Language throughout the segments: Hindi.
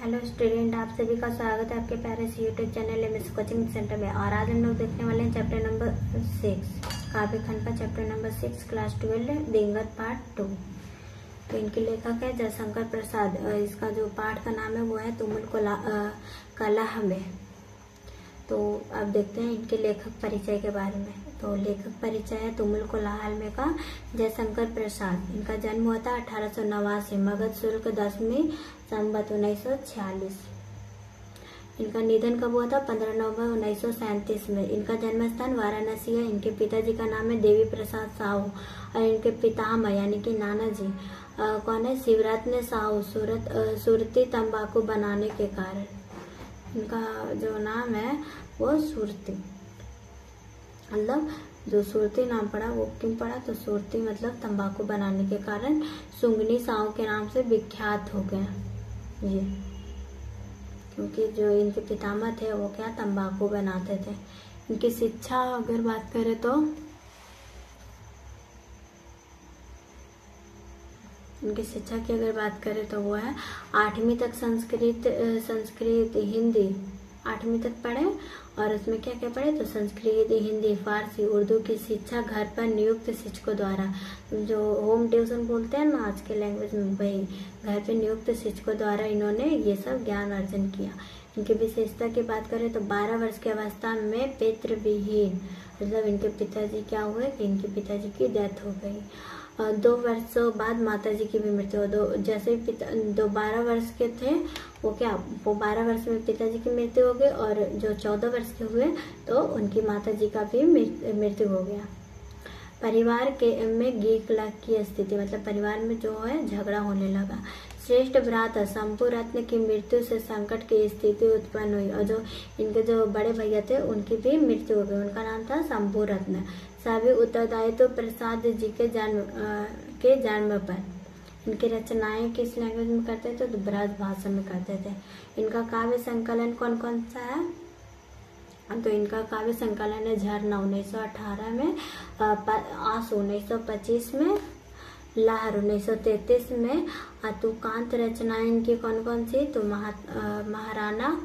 हेलो स्टूडेंट, आप सभी का स्वागत है आपके प्यारे से YouTube channel MS coaching centre में। और आज हम लोग देखने वाले हैं चैप्टर नंबर 6 काव्य खंड का चैप्टर नंबर 6 क्लास 12 दिंगत पार्ट 2। तो इनके लेखक है जयशंकर प्रसाद। इसका जो पाठ का नाम है वो है तुमुल कलह में। तो अब देखते हैं इनके लेखक परिचय के बारे में। तो लेखक परिचय है तुमुल कोलाहल में का जयशंकर प्रसाद। इनका जन्म हुआ था 1889 मगध शुल्क 10वीं संवत 1946। इनका निधन कब हुआ था? 15 नवंबर 1937 में। इनका जन्म स्थान वाराणसी है। इनके पिताजी का नाम है देवी प्रसाद साहू और इनके पितामह यानी कि नाना जी कौन है? शिवरत्न साहू। सुरती तंबाकू बनाने के कारण इनका जो नाम है वो सुरती, मतलब जो सुरती नाम पड़ा वो क्यों पड़ा? तो सुरती मतलब तंबाकू बनाने के कारण सुंगनी साहू के नाम से विख्यात हो गया ये, क्योंकि जो इनके पितामह थे वो क्या तंबाकू बनाते थे। इनकी शिक्षा अगर बात करें तो इनकी शिक्षा की अगर बात करें तो वो है 8वीं तक संस्कृत हिंदी 8वीं तक पढ़े। और उसमें क्या क्या पढ़े? तो संस्कृत हिंदी फारसी उर्दू की शिक्षा घर पर नियुक्त शिक्षकों द्वारा, जो होम ट्यूशन बोलते हैं ना आज के लैंग्वेज में, वही घर पे नियुक्त शिक्षकों द्वारा इन्होंने ये सब ज्ञान अर्जन किया। इनकी विशेषता की बात करें तो 12 वर्ष की अवस्था में पितृ विहीन, मतलब इनके पिताजी क्या हुए कि इनके पिताजी की डेथ हो गई। 2 वर्षों बाद माताजी की भी मृत्यु हो। जैसे ही 12 वर्ष के थे वो 12 वर्ष में पिताजी की मृत्यु हो गई और जो 14 वर्ष के हुए तो उनकी माताजी का भी मृत्यु हो गया। परिवार में गीकलह की स्थिति, मतलब परिवार में जो है झगड़ा होने लगा। श्रेष्ठ भ्राता शंभुरत्न की मृत्यु से संकट की स्थिति उत्पन्न हुई और जो इनके जो बड़े भैया थे उनकी भी मृत्यु हो गई। उनका नाम था शंभुरत्न। सभी उत्तरदायित्व प्रसाद जी के जन्म पर। इनकी रचनाएं किस लैंग्वेज में करते थे? तो ब्रज भाषा में करते थे। इनका काव्य संकलन कौन कौन सा है? तो इनका काव्य संकलन है झरना 1918 में, आंसू 1925 में, लहर 1933 में। तुकांत रचनाएं इनकी कौन कौन सी? तो महाराणा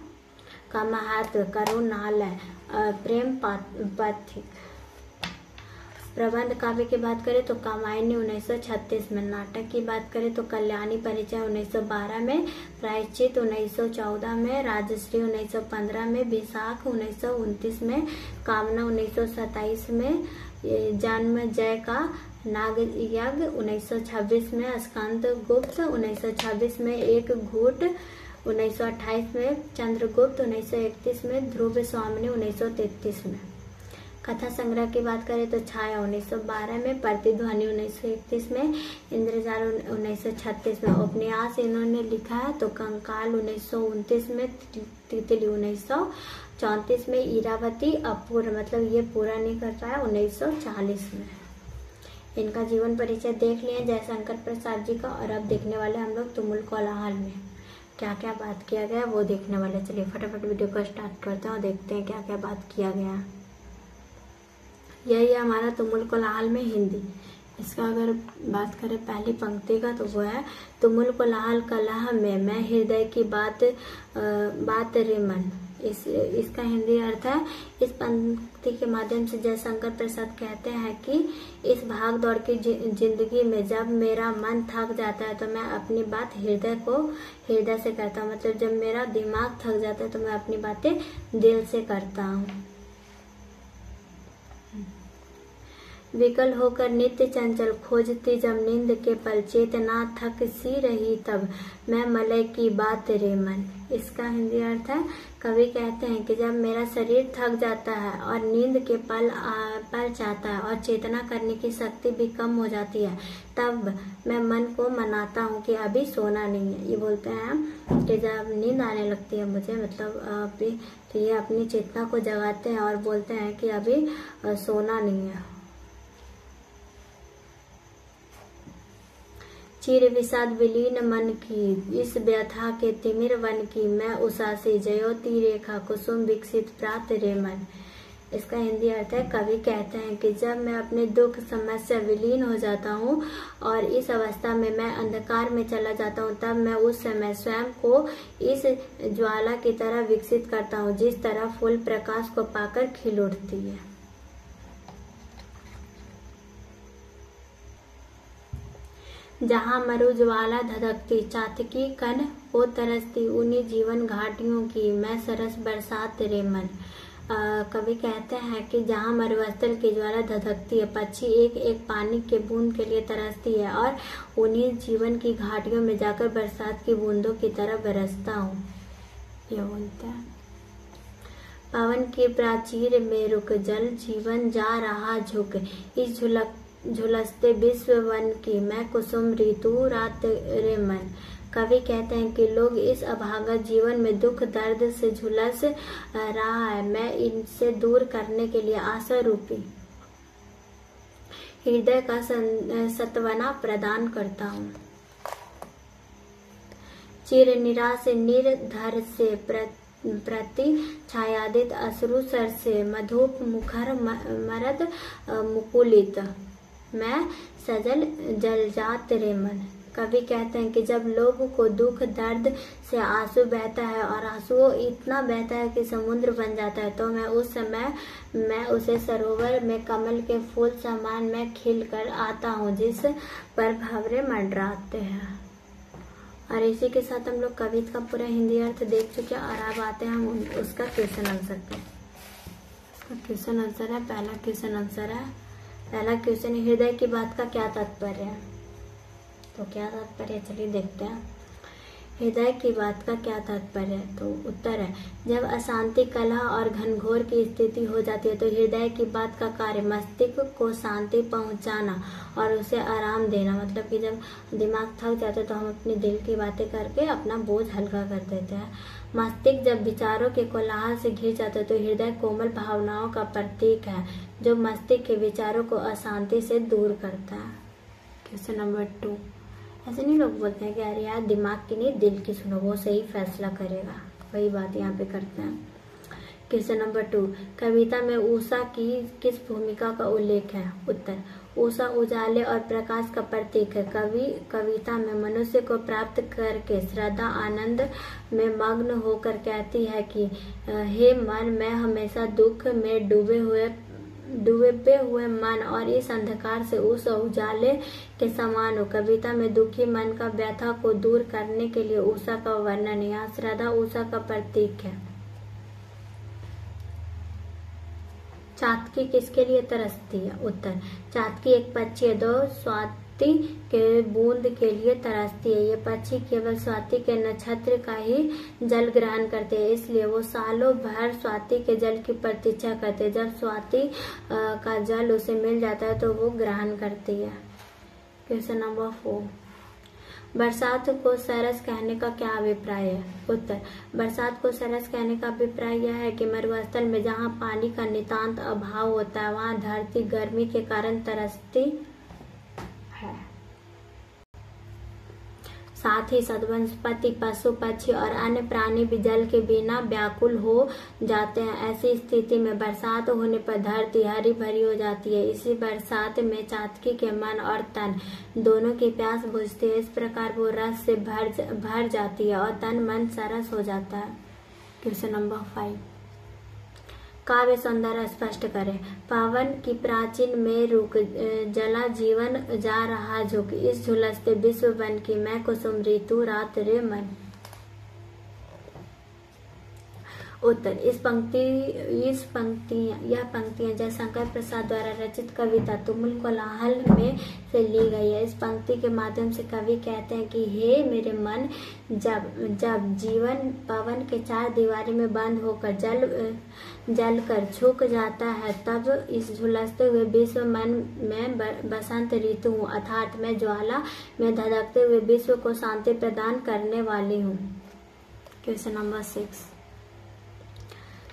का महत्व, करुणालय, प्रेम पाथिक। प्रबंध काव्य की बात करें तो कामायनी 1936 में। नाटक की बात करें तो कल्याणी परिचय 1912 में, प्रायश्चित 1914 में, राजश्री 1915 में, विशाख 1929 में, कामना 1927 में, जन्म जय का नाग यज्ञ 1926 में, स्कंद गुप्त 1926 में, एक घूट 1928 में, चंद्रगुप्त 1931 में, ध्रुव स्वामिनी 1933 में। कथा संग्रह की बात करें तो छाया 1912 में, प्रतिध्वनि 1931 में, इंद्रजाल 1936 में। उपन्यास इन्होंने लिखा है तो कंकाल 1929 में, तितली 1934 में, इरावती अपूर्ण, मतलब ये पूरा नहीं कर पाया 1940 में। इनका जीवन परिचय देख लिया जयशंकर प्रसाद जी का। और अब देखने वाले हम लोग तुमुल कोलाहल में क्या क्या बात किया गया वो देखने वाले। चलिए फटाफट वीडियो को स्टार्ट करते हैं और देखते हैं क्या क्या बात किया गया। यही है हमारा तुमुल कोलाहल में हिंदी। इसका अगर बात करें पहली पंक्ति का तो वो है तुमुल कोलाहल कलह में मैं हृदय की बात रे मन। इसका हिंदी अर्थ है, इस पंक्ति के माध्यम से जयशंकर प्रसाद कहते हैं कि इस भाग दौड़ की जिंदगी में जब मेरा मन थक जाता है तो मैं अपनी बात हृदय से करता हूँ। मतलब जब मेरा दिमाग थक जाता है तो मैं अपनी बातें दिल से करता हूँ। विकल होकर नित्य चंचल खोजती जब नींद के पल, चेतना थक सी रही तब मैं मलय की बात रे मन। इसका हिंदी अर्थ है, कवि कहते हैं कि जब मेरा शरीर थक जाता है और नींद के पल चाहता है और चेतना करने की शक्ति भी कम हो जाती है, तब मैं मन को मनाता हूँ कि अभी सोना नहीं है। ये बोलते हैं कि जब नींद आने लगती है मुझे, मतलब अभी, तो ये अपनी चेतना को जगाते हैं और बोलते हैं कि अभी सोना नहीं है। चिर विषाद विलीन मन की इस व्यथा के तिमिर वन की, मैं उषा से ज्योति रेखा कुसुम विकसित प्रात रे मन। इसका हिंदी अर्थ है, कवि कहते हैं कि जब मैं अपने दुख समस्या विलीन हो जाता हूँ और इस अवस्था में मैं अंधकार में चला जाता हूँ, तब मैं उस समय स्वयं को इस ज्वाला की तरह विकसित करता हूँ जिस तरह फूल प्रकाश को पाकर खिल उठती है। जहाँ मरु ज्वाला धधकती, चातकी कन हो तरसती, उन्हीं जीवन घाटियों की मैं सरस बरसात तेरे मन। कवि कहते हैं कि जहाँ मरुस्थल की ज्वाला धधकती है, पक्षी एक एक पानी के बूंद के लिए तरसती है और उन्हीं जीवन की घाटियों में जाकर बरसात की बूंदों की तरह बरसता हूँ। ये बोलते हैं, पवन के प्राचीर में रुक, जल जीवन जा रहा झुक, इस झुलसते विश्व वन की मैं कुसुम ऋतु रात रे मन। कवि कहते हैं कि लोग इस अभागा जीवन में दुख दर्द से झुलस रहा है, मैं इनसे दूर करने के लिए आशा रूपी हृदय का सत्वना प्रदान करता हूँ। चिर निराश निर्धर से प्रति छायादित अश्रु सर से, मधुप मुखर मरद मुकुलित, मैं सजल जलजात रे मन। कवि कहते हैं कि जब लोगों को दुख दर्द से आंसू बहता है और आंसू इतना बहता है कि समुद्र बन जाता है, तो मैं उस समय मैं उसे सरोवर में कमल के फूल समान मैं खिल कर आता हूँ जिस पर भंवरे मंडराते हैं। और इसी के साथ हम लोग कविता का पूरा हिंदी अर्थ देख चुके हैं और अब आते हैं हम उसका क्वेश्चन आंसर पे। इसका क्वेश्चन आंसर है, पहला क्वेश्चन आंसर है, पहला क्वेश्चन, हृदय की बात का क्या तात्पर्य है? तो क्या तात्पर्य है, चलिए देखते हैं। हृदय की बात का क्या तात्पर्य है? तो उत्तर है, जब अशांति कलह और घनघोर की स्थिति हो जाती है तो हृदय की बात का कार्य मस्तिष्क को शांति पहुंचाना और उसे आराम देना। मतलब कि जब दिमाग थक जाता है तो हम अपने दिल की बातें करके अपना बोझ हल्का कर देते हैं। मस्तिष्क जब विचारों के कोलाहल से घिर जाता है तो हृदय कोमल भावनाओं का प्रतीक है जो मस्तिष्क के विचारों को अशांति से दूर करता है। क्वेश्चन नंबर 2, ऐसे नहीं लोग बोलते हैं कि अरे यार दिमाग की नहीं दिल की सुनो, वो सही फैसला करेगा, वही बात यहाँ पे करते हैं। क्वेश्चन नंबर 2, कविता में उषा की किस भूमिका का उल्लेख है? उत्तर, उषा उजाले और प्रकाश का प्रतीक है। कविता में मनुष्य को प्राप्त करके श्रद्धा आनंद में मग्न होकर कहती है कि हे मन, मैं हमेशा दुख में डूबे हुए मन और इस अंधकार से उस उजाले के समान हो। कविता में दुखी मन का व्यथा को दूर करने के लिए उषा का वर्णन, यहाँ श्रद्धा उषा का प्रतीक है। चातकी किसके लिए तरसती है? उत्तर, चातकी एक पक्षी है जो स्वाति के बूंद के लिए तरसती है। ये पक्षी केवल स्वाति के नक्षत्र का ही जल ग्रहण करते हैं, इसलिए वो सालों भर स्वाति के जल की प्रतीक्षा करते हैं। जब स्वाति का जल उसे मिल जाता है तो वो ग्रहण करती है। क्वेश्चन नंबर 4, बरसात को सरस कहने का क्या अभिप्राय है? उत्तर, बरसात को सरस कहने का अभिप्राय यह है कि मरुस्थल में जहाँ पानी का नितांत अभाव होता है वहाँ धरती गर्मी के कारण तरसती है। साथ ही सद्वंशपति पशु पक्षी और अन्य प्राणी भी जल के बिना व्याकुल हो जाते हैं। ऐसी स्थिति में बरसात होने पर धरती हरी भरी हो जाती है। इसी बरसात में चातकी के मन और तन दोनों की प्यास बुझती है। इस प्रकार वो रस से भर जाती है और तन मन सरस हो जाता है। क्वेश्चन नंबर 5, काव्य सौंदर्य स्पष्ट करें। पवन की प्राचीन में रुक, जला जीवन जा रहा झुक, इस झुलसते विश्व वन की मैं कुसुम ऋतु रात रे मन। उत्तर, यह पंक्तियां जयशंकर प्रसाद द्वारा रचित कविता तुमुल कोलाहल में से ली गई है। इस पंक्ति के माध्यम से कवि कहते हैं कि हे मेरे मन, जब जीवन पवन के चार दीवारी में बंद होकर जल कर झुक जाता है, तब इस झुलसते हुए विश्व मन में बसंत ऋतु हूँ, अर्थात मैं ज्वाला में धधकते हुए विश्व को शांति प्रदान करने वाली हूँ। क्वेश्चन नंबर 6,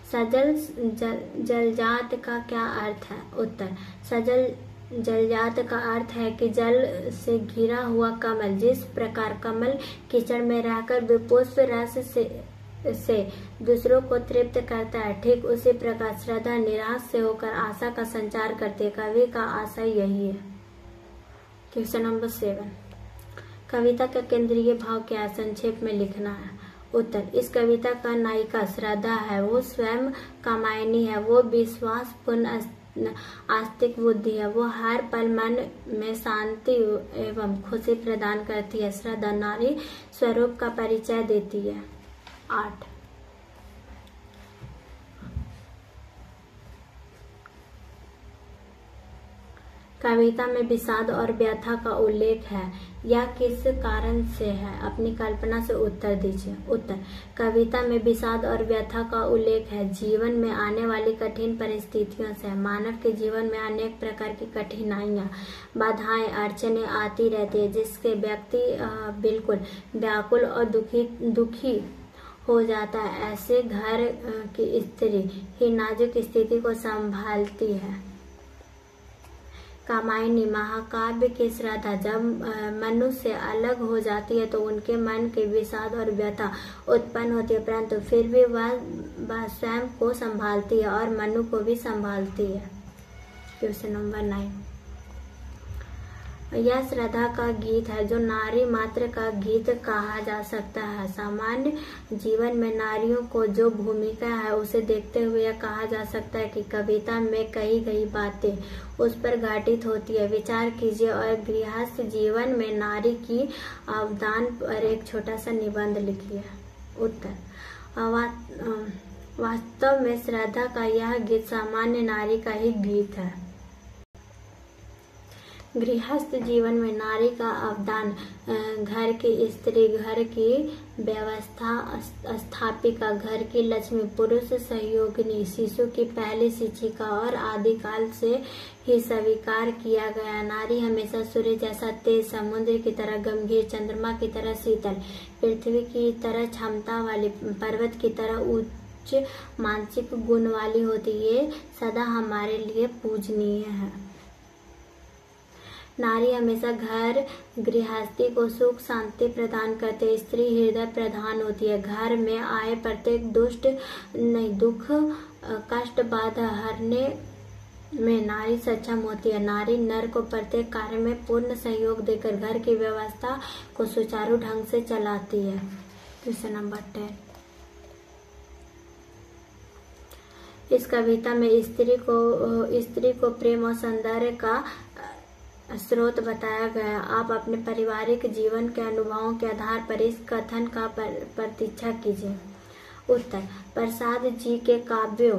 सजल जलजात का क्या अर्थ है? उत्तर, सजल जलजात का अर्थ है कि जल से घिरा हुआ कमल। जिस प्रकार कमल कीचड़ में रहकर विपुष्प रस से दूसरों को तृप्त करता है, ठीक उसी प्रकार श्रद्धा निराश से होकर आशा का संचार करती है। कवि का आशय यही है। क्वेश्चन नंबर 7, कविता का केंद्रीय भाव क्या है? संक्षेप में लिखना है। उत्तर, इस कविता का नायिका श्रद्धा है, वो स्वयं कामायनी है, वो विश्वासपूर्ण आस्तिक बुद्धि है, वो हर पल मन में शांति एवं खुशी प्रदान करती है। श्रद्धा नारी स्वरूप का परिचय देती है। 8, कविता में विषाद और व्यथा का उल्लेख है, यह किस कारण से है? अपनी कल्पना से उत्तर दीजिए। उत्तर, कविता में विषाद और व्यथा का उल्लेख है जीवन में आने वाली कठिन परिस्थितियों से। मानव के जीवन में अनेक प्रकार की कठिनाइयां, बाधाएं, अड़चने आती रहती है, जिसके व्यक्ति बिल्कुल व्याकुल और दुखी हो जाता है। ऐसे घर की स्त्री ही नाजुक स्थिति को संभालती है। कामायनी महाकाव्य की श्रद्धा जब मनुष्य अलग हो जाती है तो उनके मन के विषाद और व्यथा उत्पन्न होती है, परंतु फिर भी वह स्वयं को संभालती है और मनु को भी संभालती है। क्वेश्चन नंबर 9, यह श्रद्धा का गीत है जो नारी मात्र का गीत कहा जा सकता है। सामान्य जीवन में नारियों को जो भूमिका है उसे देखते हुए यह कहा जा सकता है कि कविता में कही गई बातें उस पर घटित होती है। विचार कीजिए और गृहस्थ जीवन में नारी की अवदान पर एक छोटा सा निबंध लिखिए। उत्तर, वास्तव में श्रद्धा का यह गीत सामान्य नारी का ही गीत है। गृहस्थ जीवन में नारी का अवदान घर की स्त्री, घर की व्यवस्था स्थापिका, घर की लक्ष्मी, पुरुष सहयोगिनी, शिशु की पहली शिक्षिका और आदिकाल से ही स्वीकार किया गया। नारी हमेशा सूर्य जैसा तेज, समुद्र की तरह गंभीर, चंद्रमा की तरह शीतल, पृथ्वी की तरह क्षमता वाली, पर्वत की तरह उच्च मानसिक गुण वाली होती है। ये सदा हमारे लिए पूजनीय है। नारी हमेशा घर गृहस्थी को सुख शांति प्रदान करते, स्त्री हृदय प्रधान होती है। घर में आए प्रत्येक दुख कष्ट बाधा हरने में नारी सक्षम होती है। नारी नर को प्रत्येक कार्य में पूर्ण सहयोग देकर घर की व्यवस्था को सुचारू ढंग से चलाती है। क्वेश्चन नंबर 10, इस कविता में स्त्री को प्रेम और सौंदर्य का स्रोत बताया गया। आप अपने पारिवारिक जीवन के अनुभवों के आधार पर इस कथन का प्रतीक्षा कीजिए। उत्तर, प्रसाद जी के काव्यों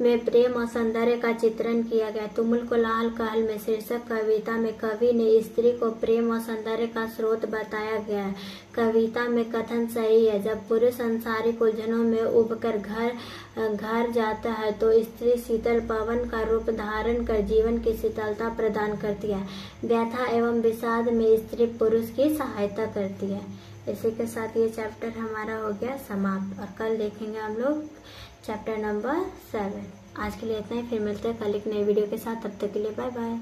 में प्रेम और सौंदर्य का चित्रण किया गया। तुमुल कोलाहल कहल में शीर्षक कविता में कवि ने स्त्री को प्रेम और सौंदर्य का स्रोत बताया गया है। कविता में कथन सही है। जब पुरुष संसारिक उलझनों में उबकर घर जाता है तो स्त्री शीतल पवन का रूप धारण कर जीवन की शीतलता प्रदान करती है। व्यथा एवं विषाद में स्त्री पुरुष की सहायता करती है। इसी के साथ ये चैप्टर हमारा हो गया समाप्त और कल देखेंगे हम लोग चैप्टर नंबर 7। आज के लिए इतना ही, फिर मिलते हैं कल एक नई वीडियो के साथ। तब तक के लिए बाय बाय।